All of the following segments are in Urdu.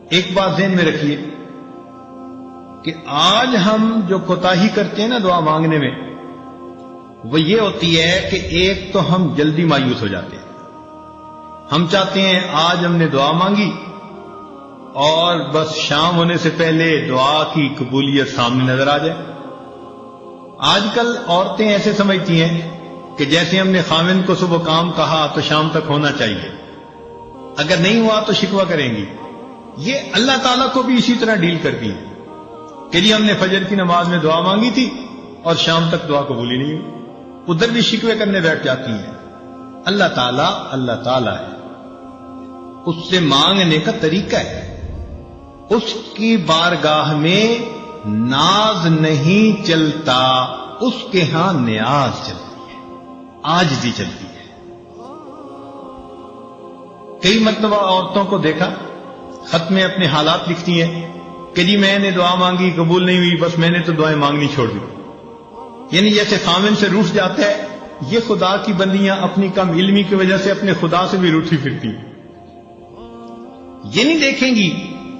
ایک بات ذہن میں رکھیے کہ آج ہم جو کوتاہی کرتے ہیں نا دعا مانگنے میں، وہ یہ ہوتی ہے کہ ایک تو ہم جلدی مایوس ہو جاتے ہیں. ہم چاہتے ہیں آج ہم نے دعا مانگی اور بس شام ہونے سے پہلے دعا کی قبولیت سامنے نظر آ جائے. آج کل عورتیں ایسے سمجھتی ہیں کہ جیسے ہم نے خاوند کو صبح کام کہا تو شام تک ہونا چاہیے، اگر نہیں ہوا تو شکوہ کریں گی. یہ اللہ تعالیٰ کو بھی اسی طرح ڈیل کرتی ہیں کہ جی ہم نے فجر کی نماز میں دعا مانگی تھی اور شام تک دعا قبول ہی نہیں ہوئی، ادھر بھی شکوے کرنے بیٹھ جاتی ہیں. اللہ تعالیٰ ہے، اس سے مانگنے کا طریقہ ہے. اس کی بارگاہ میں ناز نہیں چلتا، اس کے ہاں نیاز چلتی ہے، عاجزی چلتی ہے. کئی مرتبہ عورتوں کو دیکھا خط میں اپنے حالات لکھتی ہیں کہ جی میں نے دعا مانگی قبول نہیں ہوئی، بس میں نے تو دعائیں مانگنی چھوڑ دی. یعنی جیسے خاوند سے روٹھ جاتا ہے، یہ خدا کی بندیاں اپنی کم علمی کی وجہ سے اپنے خدا سے بھی روٹھی پھرتی ہیں. یہ نہیں دیکھیں گی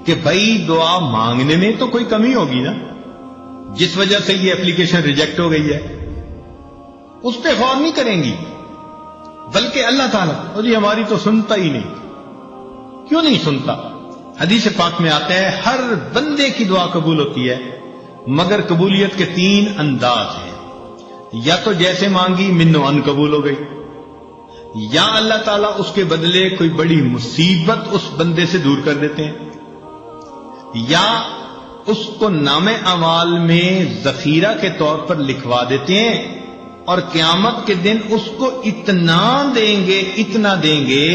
کہ بھائی دعا مانگنے میں تو کوئی کمی ہوگی نا جس وجہ سے یہ اپلیکیشن ریجیکٹ ہو گئی ہے، اس پہ غور نہیں کریں گی. بلکہ اللہ تعالیٰ اور یہ ہماری تو سنتا ہی نہیں. کیوں نہیں سنتا؟ حدیث پاک میں آتا ہے ہر بندے کی دعا قبول ہوتی ہے، مگر قبولیت کے 3 انداز ہیں. یا تو جیسے مانگی منو ان قبول ہو گئی، یا اللہ تعالیٰ اس کے بدلے کوئی بڑی مصیبت اس بندے سے دور کر دیتے ہیں، یا اس کو نام اعمال میں ذخیرہ کے طور پر لکھوا دیتے ہیں اور قیامت کے دن اس کو اتنا دیں گے.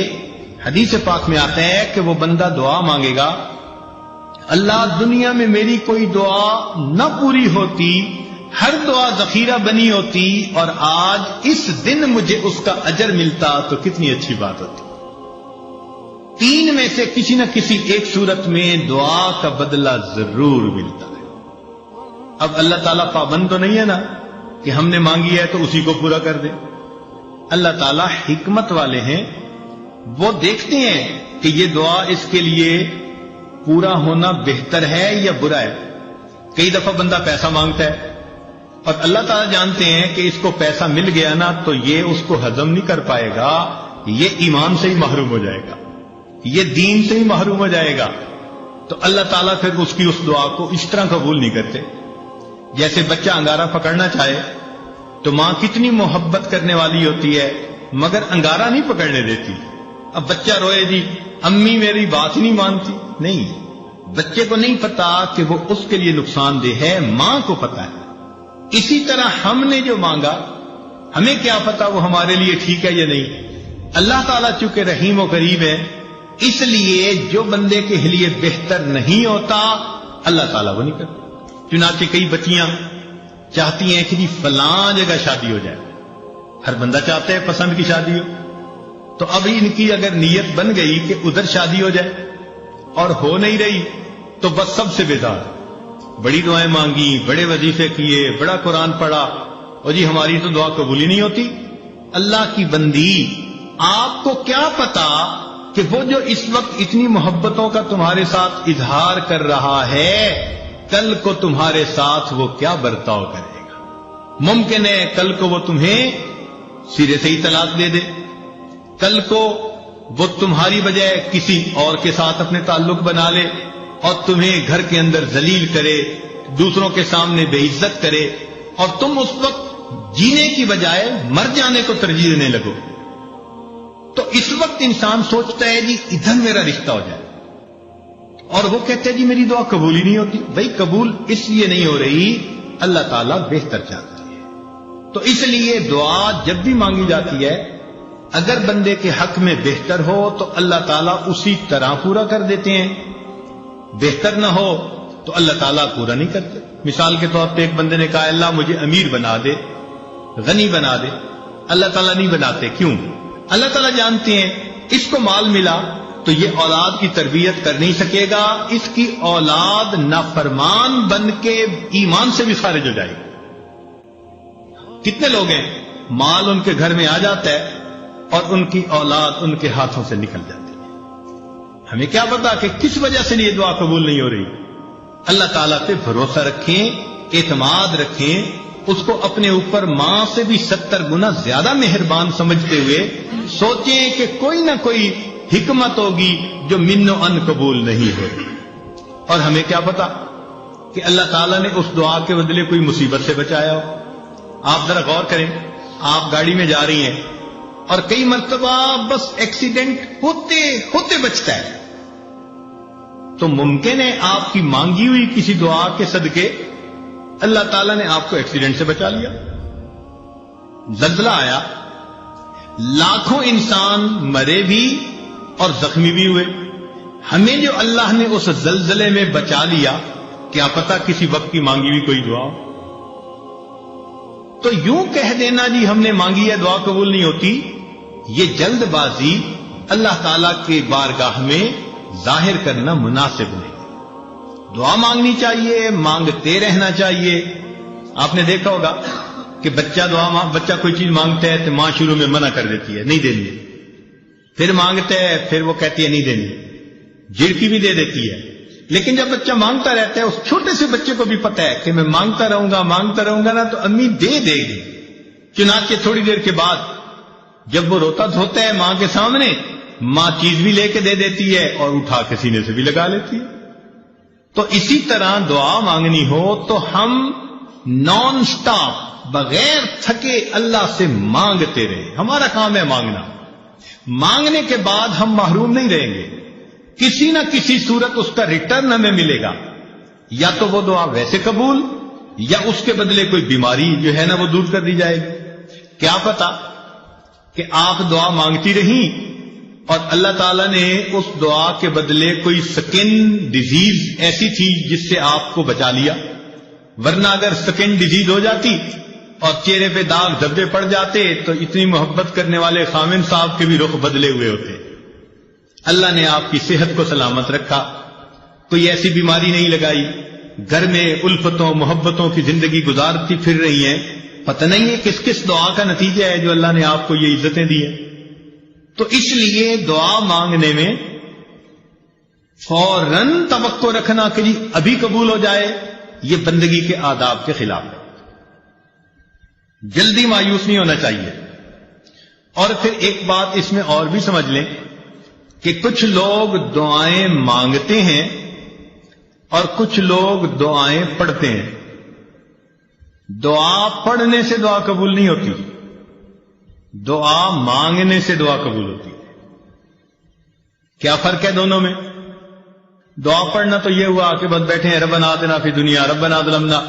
حدیث پاک میں آتا ہے کہ وہ بندہ دعا مانگے گا، اللہ دنیا میں میری کوئی دعا نہ پوری ہوتی، ہر دعا ذخیرہ بنی ہوتی اور آج اس دن مجھے اس کا اجر ملتا تو کتنی اچھی بات ہوتی. 3 میں سے کسی نہ کسی ایک صورت میں دعا کا بدلہ ضرور ملتا ہے. اب اللہ تعالیٰ پابند تو نہیں ہے نا کہ ہم نے مانگی ہے تو اسی کو پورا کر دے. اللہ تعالیٰ حکمت والے ہیں، وہ دیکھتے ہیں کہ یہ دعا اس کے لیے پورا ہونا بہتر ہے یا برا ہے. کئی دفعہ بندہ پیسہ مانگتا ہے اور اللہ تعالیٰ جانتے ہیں کہ اس کو پیسہ مل گیا نا تو یہ اس کو ہضم نہیں کر پائے گا، یہ ایمان سے ہی محروم ہو جائے گا، یہ دین سے ہی محروم ہو جائے گا. تو اللہ تعالیٰ پھر اس کی اس دعا کو اس طرح قبول نہیں کرتے. جیسے بچہ انگارہ پکڑنا چاہے تو ماں کتنی محبت کرنے والی ہوتی ہے مگر انگارہ نہیں پکڑنے دیتی. اب بچہ روئے جی امی میری بات ہی نہیں مانتی، نہیں، بچے کو نہیں پتا کہ وہ اس کے لیے نقصان دہ ہے، ماں کو پتا ہے. اسی طرح ہم نے جو مانگا ہمیں کیا پتا وہ ہمارے لیے ٹھیک ہے یا نہیں. اللہ تعالیٰ چونکہ رحیم و کریم ہے، اس لیے جو بندے کے لیے بہتر نہیں ہوتا اللہ تعالیٰ وہ نہیں کرتا. چنانچہ کئی بچیاں چاہتی ہیں کہ جی فلاں جگہ شادی ہو جائے، ہر بندہ چاہتا ہے پسند کی شادی ہو. تو اب ان کی اگر نیت بن گئی کہ ادھر شادی ہو جائے اور ہو نہیں رہی تو بس سب سے بیزار، بڑی دعائیں مانگی، بڑے وظیفے کیے، بڑا قرآن پڑھا اور جی ہماری تو دعا قبول ہی نہیں ہوتی. اللہ کی بندی، آپ کو کیا پتا کہ وہ جو اس وقت اتنی محبتوں کا تمہارے ساتھ اظہار کر رہا ہے کل کو تمہارے ساتھ وہ کیا برتاؤ کرے گا. ممکن ہے کل کو وہ تمہیں سرے سے ہی طلاق دے دے، کل کو وہ تمہاری بجائے کسی اور کے ساتھ اپنے تعلق بنا لے اور تمہیں گھر کے اندر ذلیل کرے، دوسروں کے سامنے بے عزت کرے اور تم اس وقت جینے کی بجائے مر جانے کو ترجیح دینے لگو. تو اس وقت انسان سوچتا ہے جی ادھر میرا رشتہ ہو جائے، اور وہ کہتے ہیں جی میری دعا قبول ہی نہیں ہوتی. بھائی قبول اس لیے نہیں ہو رہی، اللہ تعالیٰ بہتر چاہتا ہے. تو اس لیے دعا جب بھی مانگی جاتی ہے اگر بندے کے حق میں بہتر ہو تو اللہ تعالیٰ اسی طرح پورا کر دیتے ہیں، بہتر نہ ہو تو اللہ تعالیٰ پورا نہیں کرتے. مثال کے طور پہ ایک بندے نے کہا اللہ مجھے امیر بنا دے، غنی بنا دے، اللہ تعالیٰ نہیں بناتے. کیوں؟ اللہ تعالیٰ جانتے ہیں اس کو مال ملا تو یہ اولاد کی تربیت کر نہیں سکے گا، اس کی اولاد نافرمان بن کے ایمان سے بھی خارج ہو جائے گی. کتنے لوگ ہیں مال ان کے گھر میں آ جاتا ہے اور ان کی اولاد ان کے ہاتھوں سے نکل جاتی ہے. ہمیں کیا پتا کہ کس وجہ سے یہ دعا قبول نہیں ہو رہی. اللہ تعالیٰ پہ بھروسہ رکھیں، اعتماد رکھیں، اس کو اپنے اوپر ماں سے بھی 70 گنا زیادہ مہربان سمجھتے ہوئے سوچیں کہ کوئی نہ کوئی حکمت ہوگی جو من و ان قبول نہیں ہو رہی. اور ہمیں کیا پتا کہ اللہ تعالیٰ نے اس دعا کے بدلے کوئی مصیبت سے بچایا ہو. آپ ذرا غور کریں، آپ گاڑی میں جا رہی ہیں اور کئی مرتبہ بس ایکسیڈنٹ ہوتے ہوتے بچتا ہے، تو ممکن ہے آپ کی مانگی ہوئی کسی دعا کے صدقے اللہ تعالیٰ نے آپ کو ایکسیڈنٹ سے بچا لیا. زلزلہ آیا، لاکھوں انسان مرے بھی اور زخمی بھی ہوئے. ہمیں جو اللہ نے اس زلزلے میں بچا لیا، کیا پتا کسی وقت کی مانگی ہوئی کوئی دعا ہو. تو یوں کہہ دینا جی ہم نے مانگی ہے دعا قبول نہیں ہوتی، یہ جلد بازی اللہ تعالیٰ کے بارگاہ میں ظاہر کرنا مناسب نہیں. دعا مانگنی چاہیے، مانگتے رہنا چاہیے. آپ نے دیکھا ہوگا کہ بچہ کوئی چیز مانگتا ہے تو ماں شروع میں منع کر دیتی ہے، نہیں دینی. پھر مانگتا ہے، پھر وہ کہتی ہے نہیں دینی، جھڑکی بھی دے دیتی ہے. لیکن جب بچہ مانگتا رہتا ہے، اس چھوٹے سے بچے کو بھی پتا ہے کہ میں مانگتا رہوں گا نا تو امی دے دے گی. چنانچہ تھوڑی دیر کے بعد جب وہ روتا دھوتا ہے ماں کے سامنے، ماں چیز بھی لے کے دے دیتی ہے اور اٹھا کے سینے سے بھی لگا لیتی ہے. تو اسی طرح دعا مانگنی ہو تو ہم نان سٹاپ بغیر تھکے اللہ سے مانگتے رہیں. ہمارا کام ہے مانگنا. مانگنے کے بعد ہم محروم نہیں رہیں گے، کسی نہ کسی صورت اس کا ریٹرن ہمیں ملے گا. یا تو وہ دعا ویسے قبول، یا اس کے بدلے کوئی بیماری جو ہے نا وہ دور کر دی جائے گی. کیا پتا کہ آپ دعا مانگتی رہیں اور اللہ تعالیٰ نے اس دعا کے بدلے کوئی سکن ڈیزیز ایسی تھی جس سے آپ کو بچا لیا. ورنہ اگر سکن ڈیزیز ہو جاتی اور چہرے پہ داغ دھبے پڑ جاتے تو اتنی محبت کرنے والے خامن صاحب کے بھی رخ بدلے ہوئے ہوتے. اللہ نے آپ کی صحت کو سلامت رکھا، کوئی ایسی بیماری نہیں لگائی، گھر میں الفتوں محبتوں کی زندگی گزارتی پھر رہی ہیں. پتہ نہیں ہے کس کس دعا کا نتیجہ ہے جو اللہ نے آپ کو یہ عزتیں دی ہیں. تو اس لیے دعا مانگنے میں فوراً توقع رکھنا کہ جی ابھی قبول ہو جائے، یہ بندگی کے آداب کے خلاف ہے. جلدی مایوس نہیں ہونا چاہیے. اور پھر ایک بات اس میں اور بھی سمجھ لیں کہ کچھ لوگ دعائیں مانگتے ہیں اور کچھ لوگ دعائیں پڑھتے ہیں. دعا پڑھنے سے دعا قبول نہیں ہوتی، دعا مانگنے سے دعا قبول ہوتی ہے. کیا فرق ہے دونوں میں؟ دعا پڑھنا تو یہ ہوا کہ بس بیٹھے ہیں ربنا آتنا فی دنیا ربنا ظلمنا،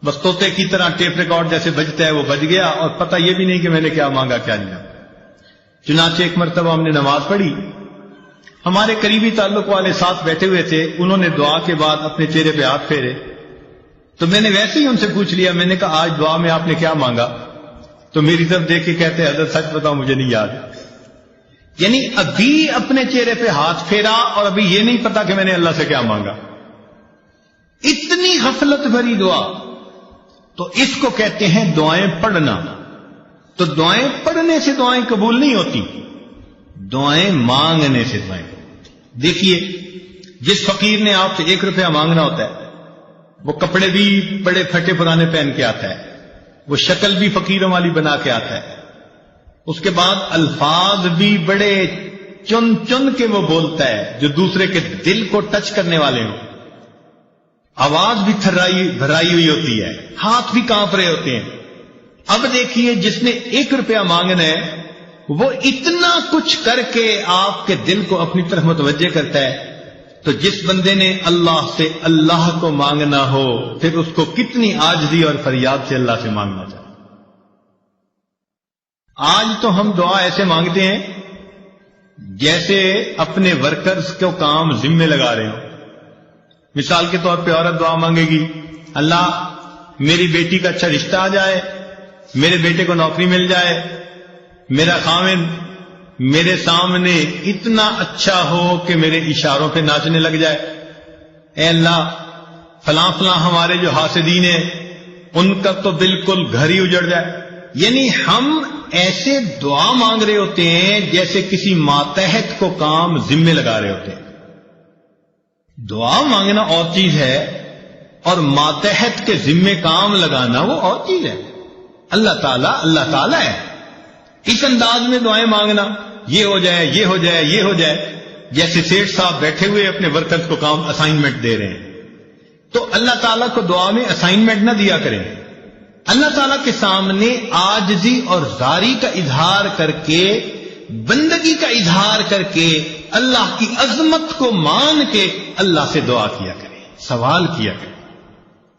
بس طوطے کی طرح ٹیپ ریکارڈ جیسے بجتا ہے وہ بج گیا اور پتہ یہ بھی نہیں کہ میں نے کیا مانگا کیا نہیں. چنانچہ ایک مرتبہ ہم نے نماز پڑھی، ہمارے قریبی تعلق والے ساتھ بیٹھے ہوئے تھے، انہوں نے دعا کے بعد اپنے چہرے پہ ہاتھ پھیرے تو میں نے ویسے ہی ان سے پوچھ لیا، میں نے کہا آج دعا میں آپ نے کیا مانگا؟ تو میری طرف دیکھ کے کہتے حضرت سچ بتاؤ مجھے نہیں یاد. یعنی ابھی اپنے چہرے پہ ہاتھ پھیرا اور ابھی یہ نہیں پتا کہ میں نے اللہ سے کیا مانگا. اتنی غفلت بھری دعا. تو اس کو کہتے ہیں دعائیں پڑھنا. تو دعائیں پڑھنے سے دعائیں قبول نہیں ہوتی، دعائیں مانگنے سے دعائیں قبول. دیکھیے جس فقیر نے آپ سے 1 روپیہ مانگنا ہوتا ہے وہ کپڑے بھی بڑے پھٹے پرانے پہن کے آتا ہے، وہ شکل بھی فقیروں والی بنا کے آتا ہے، اس کے بعد الفاظ بھی بڑے چن چن کے وہ بولتا ہے جو دوسرے کے دل کو ٹچ کرنے والے ہوں. آواز بھی بھرائی ہوئی ہوتی ہے، ہاتھ بھی کانپ رہے ہوتے ہیں. اب دیکھیے جس نے 1 روپیہ مانگنا ہے وہ اتنا کچھ کر کے آپ کے دل کو اپنی طرف متوجہ کرتا ہے، تو جس بندے نے اللہ سے اللہ کو مانگنا ہو پھر اس کو کتنی عاجزی اور فریاد سے اللہ سے مانگنا چاہیے. آج تو ہم دعا ایسے مانگتے ہیں جیسے اپنے ورکرز کو کام ذمے لگا رہے ہوں. مثال کے طور پہ عورت دعا مانگے گی، اللہ میری بیٹی کا اچھا رشتہ آ جائے، میرے بیٹے کو نوکری مل جائے، میرا خاوند میرے سامنے اتنا اچھا ہو کہ میرے اشاروں پہ ناچنے لگ جائے. اے اللہ فلاں فلاں ہمارے جو حاسدین ہیں ان کا تو بالکل گھر ہی اجڑ جائے. یعنی ہم ایسے دعا مانگ رہے ہوتے ہیں جیسے کسی ماتحت کو کام ذمے لگا رہے ہوتے ہیں. دعا مانگنا اور چیز ہے اور ماتحت کے ذمے کام لگانا وہ اور چیز ہے. اللہ تعالیٰ ہے. اس انداز میں دعائیں مانگنا، یہ ہو جائے، یہ ہو جائے، یہ ہو جائے، جیسے سیٹھ صاحب بیٹھے ہوئے اپنے ورکرز کو کام اسائنمنٹ دے رہے ہیں. تو اللہ تعالیٰ کو دعا میں اسائنمنٹ نہ دیا کریں. اللہ تعالیٰ کے سامنے عاجزی اور زاری کا اظہار کر کے، بندگی کا اظہار کر کے، اللہ کی عظمت کو مان کے اللہ سے دعا کیا کریں، سوال کیا کریں.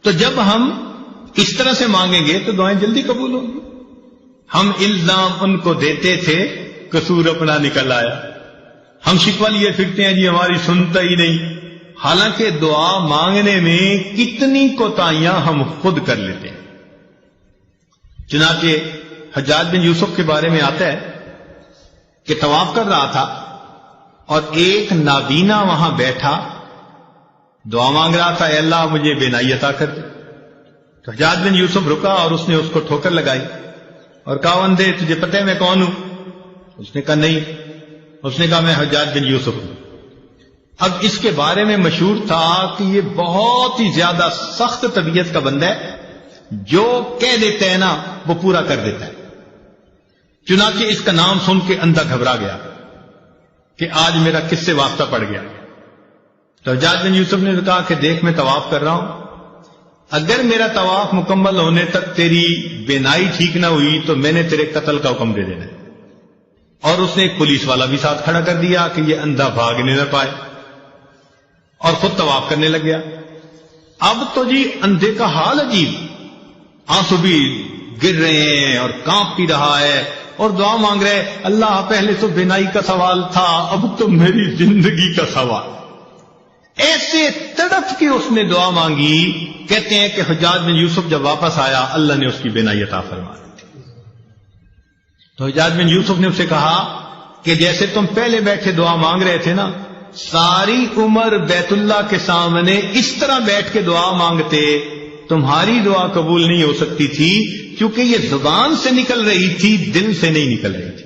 تو جب ہم اس طرح سے مانگیں گے تو دعائیں جلدی قبول ہوں گی. ہم الزام ان کو دیتے تھے، قصور اپنا نکل آیا. ہم شکوہ لیے پھرتے ہیں جی ہماری سنتا ہی نہیں، حالانکہ دعا مانگنے میں کتنی کوتاہیاں ہم خود کر لیتے ہیں. چنانچہ حجاج بن یوسف کے بارے میں آتا ہے کہ طواف کر رہا تھا اور ایک نابینا وہاں بیٹھا دعا مانگ رہا تھا، اے اللہ مجھے بینائی عطا کر دے. تو حجاج بن یوسف رکا اور اس نے اس کو ٹھوکر لگائی اور کہا بندے تجھے پتہ ہے میں کون ہوں؟ اس نے کہا نہیں. اس نے کہا میں حجاج بن یوسف ہوں. اب اس کے بارے میں مشہور تھا کہ یہ بہت ہی زیادہ سخت طبیعت کا بندہ ہے، جو کہہ دیتے ہیں نا وہ پورا کر دیتا ہے. چنانچہ اس کا نام سن کے اندھا گھبرا گیا کہ آج میرا کس سے واسطہ پڑ گیا. تو حجاج بن یوسف نے کہا کہ دیکھ میں طواف کر رہا ہوں، اگر میرا طواف مکمل ہونے تک تیری بینائی ٹھیک نہ ہوئی تو میں نے تیرے قتل کا حکم دے دینا ہے. اور اس نے ایک پولیس والا بھی ساتھ کھڑا کر دیا کہ یہ اندھا بھاگنے نہ پائے، اور خود طواف کرنے لگ گیا. اب تو جی اندھے کا حال عجیب، آنسو بھی گر رہے ہیں اور کانپ بھی رہا ہے اور دعا مانگ رہے اللہ پہلے تو بینائی کا سوال تھا اب تو میری زندگی کا سوال. ایسے تڑپ کے اس نے دعا مانگی. کہتے ہیں کہ حجاج بن یوسف جب واپس آیا اللہ نے اس کی بینائی عطا فرما دی. تو حجاج بن یوسف نے اسے کہا کہ جیسے تم پہلے بیٹھے دعا مانگ رہے تھے نا، ساری عمر بیت اللہ کے سامنے اس طرح بیٹھ کے دعا مانگتے، تمہاری دعا قبول نہیں ہو سکتی تھی کیونکہ یہ زبان سے نکل رہی تھی، دل سے نہیں نکل رہی تھی.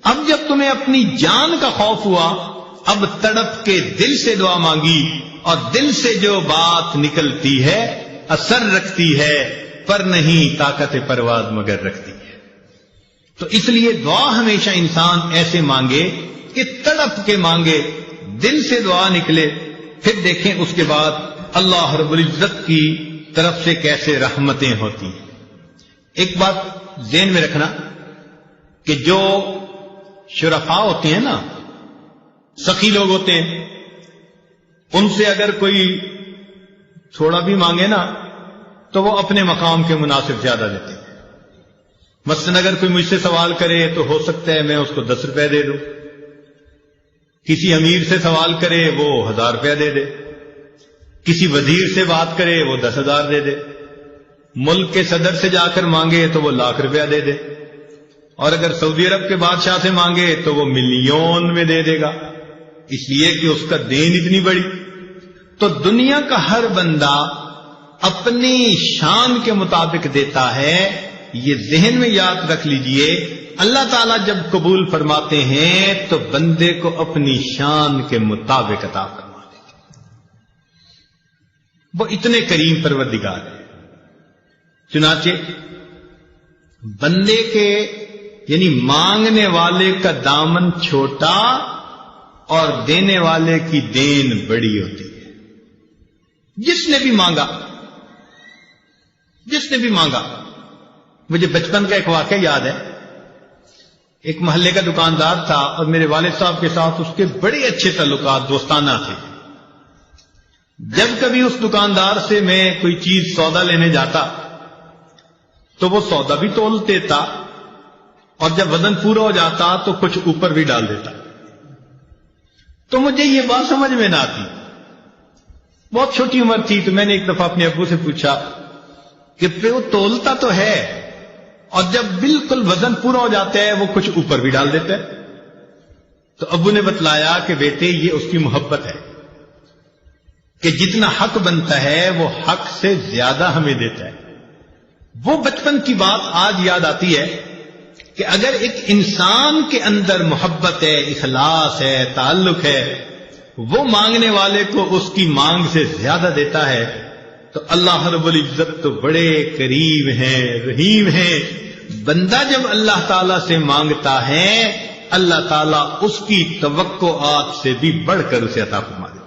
اب جب تمہیں اپنی جان کا خوف ہوا، اب تڑپ کے دل سے دعا مانگی، اور دل سے جو بات نکلتی ہے اثر رکھتی ہے، پر نہیں طاقت پرواز مگر رکھتی ہے. تو اس لیے دعا ہمیشہ انسان ایسے مانگے کہ تڑپ کے مانگے، دل سے دعا نکلے. پھر دیکھیں اس کے بعد اللہ رب العزت کی طرف سے کیسے رحمتیں ہوتی ہیں. ایک بات ذہن میں رکھنا کہ جو شرفاء ہوتے ہیں نا، سخی لوگ ہوتے ہیں، ان سے اگر کوئی تھوڑا بھی مانگے نا تو وہ اپنے مقام کے مناسب زیادہ دیتے ہیں. مثلاً اگر کوئی مجھ سے سوال کرے تو ہو سکتا ہے میں اس کو 10 روپے دے دوں، کسی امیر سے سوال کرے وہ 1000 روپے دے دے، کسی وزیر سے بات کرے وہ 10,000 دے دے، ملک کے صدر سے جا کر مانگے تو وہ 1,00,000 روپیہ دے دے، اور اگر سعودی عرب کے بادشاہ سے مانگے تو وہ ملین میں دے دے گا، اس لیے کہ اس کا دین اتنی بڑی. تو دنیا کا ہر بندہ اپنی شان کے مطابق دیتا ہے. یہ ذہن میں یاد رکھ لیجئے، اللہ تعالیٰ جب قبول فرماتے ہیں تو بندے کو اپنی شان کے مطابق عطا فرما دیتے ہیں. وہ اتنے کریم پروردگار ہیں. چنانچہ بندے کے یعنی مانگنے والے کا دامن چھوٹا اور دینے والے کی دین بڑی ہوتی ہے. جس نے بھی مانگا. مجھے بچپن کا ایک واقعہ یاد ہے. ایک محلے کا دکاندار تھا اور میرے والد صاحب کے ساتھ اس کے بڑے اچھے تعلقات دوستانہ تھے. جب کبھی اس دکاندار سے میں کوئی چیز سودا لینے جاتا تو وہ سودا بھی تول دیتا اور جب وزن پورا ہو جاتا تو کچھ اوپر بھی ڈال دیتا. تو مجھے یہ بات سمجھ میں نہ آتی. بہت چھوٹی عمر تھی تو میں نے ایک دفعہ اپنے ابو سے پوچھا کہ وہ تولتا تو ہے اور جب بالکل وزن پورا ہو جاتا ہے وہ کچھ اوپر بھی ڈال دیتا ہے. تو ابو نے بتلایا کہ بیٹے یہ اس کی محبت ہے کہ جتنا حق بنتا ہے وہ حق سے زیادہ ہمیں دیتا ہے. وہ بچپن کی بات آج یاد آتی ہے کہ اگر ایک انسان کے اندر محبت ہے، اخلاص ہے، تعلق ہے، وہ مانگنے والے کو اس کی مانگ سے زیادہ دیتا ہے، تو اللہ رب العزت تو بڑے کریم ہیں، رحیم ہیں۔ بندہ جب اللہ تعالیٰ سے مانگتا ہے، اللہ تعالیٰ اس کی توقعات سے بھی بڑھ کر اسے عطا فرما دیتا ہے۔